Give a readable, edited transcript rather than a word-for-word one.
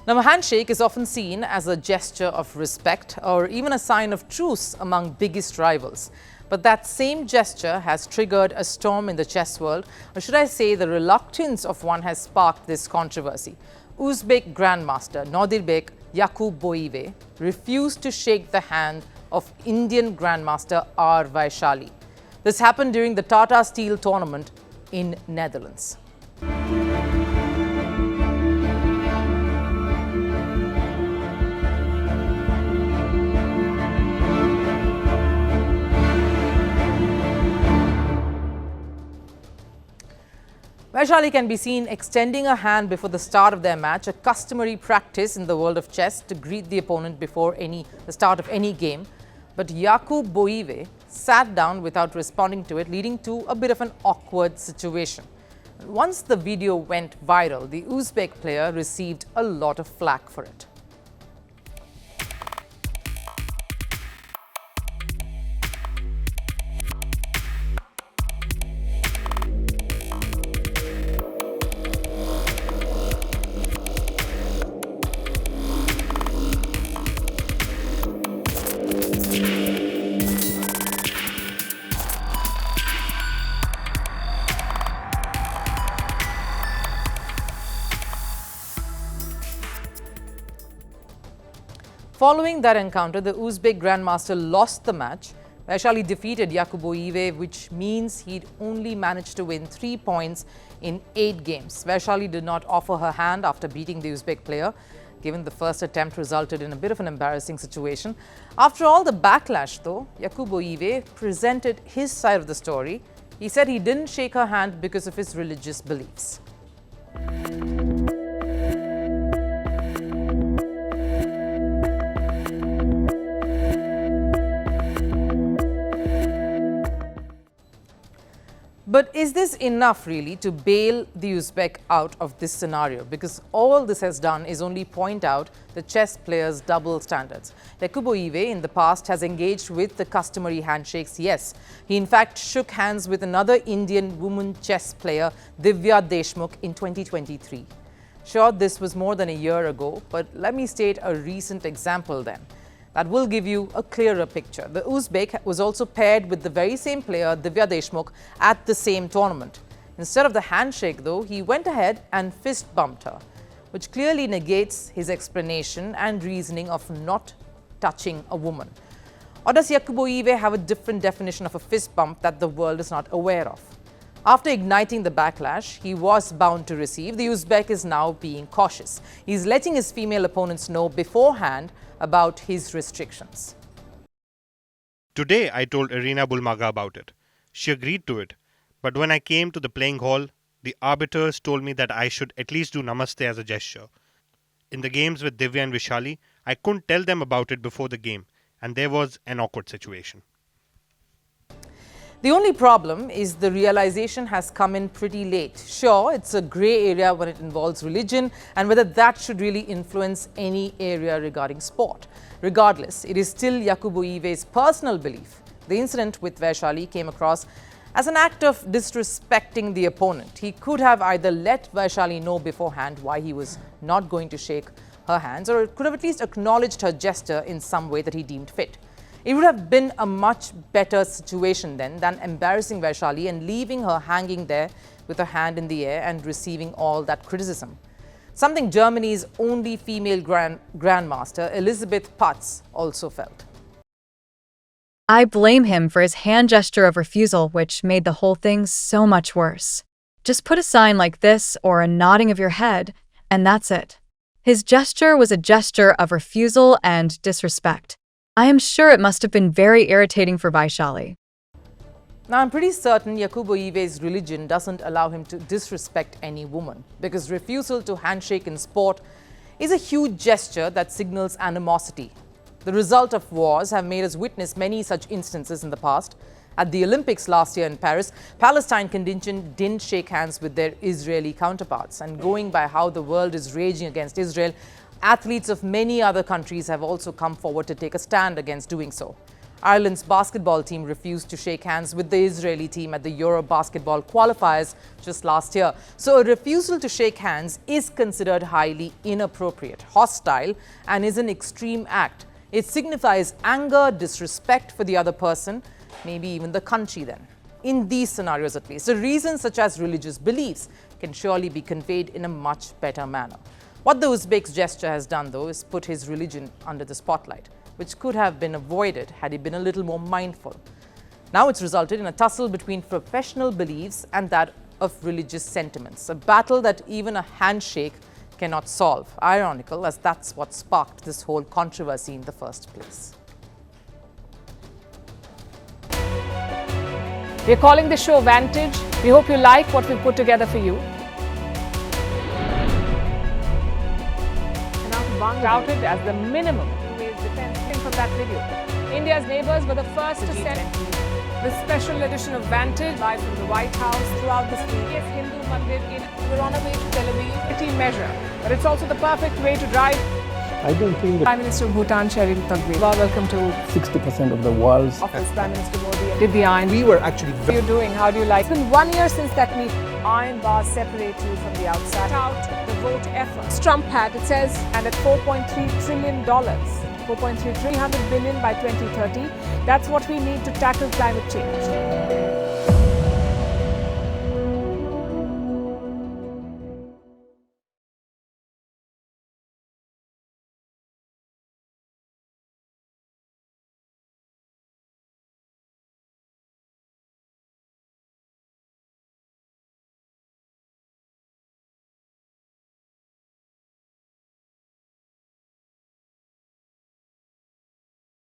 Now, a handshake is often seen as a gesture of respect or even a sign of truce among biggest rivals. But that same gesture has triggered a storm in the chess world, or should I say the reluctance of one has sparked this controversy. Uzbek grandmaster Nodirbek Yakubboev refused to shake the hand of Indian grandmaster R Vaishali. This happened during the Tata Steel Tournament in Netherlands. Vaishali can be seen extending a hand before the start of their match, a customary practice in the world of chess to greet the opponent before the start of any game. But Yakubboev sat down without responding to it, leading to a bit of an awkward situation. Once the video went viral, the Uzbek player received a lot of flack for it. Following that encounter, the Uzbek grandmaster lost the match. Vaishali defeated Yakubboev, which means he'd only managed to win 3 points in 8 games. Vaishali did not offer her hand after beating the Uzbek player, given the first attempt resulted in a bit of an embarrassing situation. After all the backlash, though, Yakubboev presented his side of the story. He said he didn't shake her hand because of his religious beliefs. But is this enough really to bail the Uzbek out of this scenario? Because all this has done is only point out the chess players' double standards. Yakubboev in the past has engaged with the customary handshakes, yes. He in fact shook hands with another Indian woman chess player, Divya Deshmukh, in 2023. Sure, this was more than a year ago, but let me state a recent example then. That will give you a clearer picture. The Uzbek was also paired with the very same player, Divya Deshmukh, at the same tournament. Instead of the handshake, though, he went ahead and fist bumped her, which clearly negates his explanation and reasoning of not touching a woman. Or does Yakubboev have a different definition of a fist bump that the world is not aware of? After igniting the backlash he was bound to receive, the Uzbek is now being cautious. He's letting his female opponents know beforehand about his restrictions. Today I told Irina Bulmaga about it. She agreed to it. But when I came to the playing hall, the arbiters told me that I should at least do namaste as a gesture. In the games with Divya and Vaishali, I couldn't tell them about it before the game, and there was an awkward situation. The only problem is the realization has come in pretty late. Sure, it's a grey area when it involves religion and whether that should really influence any area regarding sport. Regardless, it is still Yakubboev's personal belief. The incident with Vaishali came across as an act of disrespecting the opponent. He could have either let Vaishali know beforehand why he was not going to shake her hands, or could have at least acknowledged her gesture in some way that he deemed fit. It would have been a much better situation then than embarrassing Vaishali and leaving her hanging there with her hand in the air and receiving all that criticism. Something Germany's only female grandmaster, Elisabeth Putz, also felt. I blame him for his hand gesture of refusal, which made the whole thing so much worse. Just put a sign like this or a nodding of your head, and that's it. His gesture was a gesture of refusal and disrespect. I am sure it must have been very irritating for Vaishali. Now, I'm pretty certain Yakubboev's religion doesn't allow him to disrespect any woman, because refusal to handshake in sport is a huge gesture that signals animosity. The result of wars have made us witness many such instances in the past. At the Olympics last year in Paris, Palestine contingent didn't shake hands with their Israeli counterparts. And going by how the world is raging against Israel, athletes of many other countries have also come forward to take a stand against doing so. Ireland's basketball team refused to shake hands with the Israeli team at the Euro basketball qualifiers just last year. So a refusal to shake hands is considered highly inappropriate, hostile, and is an extreme act. It signifies anger, disrespect for the other person, maybe even the country then. In these scenarios at least, the reasons such as religious beliefs can surely be conveyed in a much better manner. What the Uzbek's gesture has done, though, is put his religion under the spotlight, which could have been avoided had he been a little more mindful. Now it's resulted in a tussle between professional beliefs and that of religious sentiments, a battle that even a handshake cannot solve. Ironical, as that's what sparked this whole controversy in the first place. We're calling the show Vantage. We hope you like what we put together for you. Touted as the minimum defense from that video. India's neighbors were the first to send the special edition of Vantage live from the White House throughout this week. Yes, Hindu Mandir in we're on our way to Tel Aviv. City measure, but it's also the perfect way to drive. I don't think that Prime Minister of Bhutan, Sherin Tagwe. Welcome to 60% of the world's office. Prime Minister Modi. Divya, we were actually how are you doing? How do you like? It's been 1 year since that meeting. Iron bars separate you from the outside. Out the vote effort. Trump had, it says, and at $4.3 trillion. 4.3 300 billion by 2030. That's what we need to tackle climate change.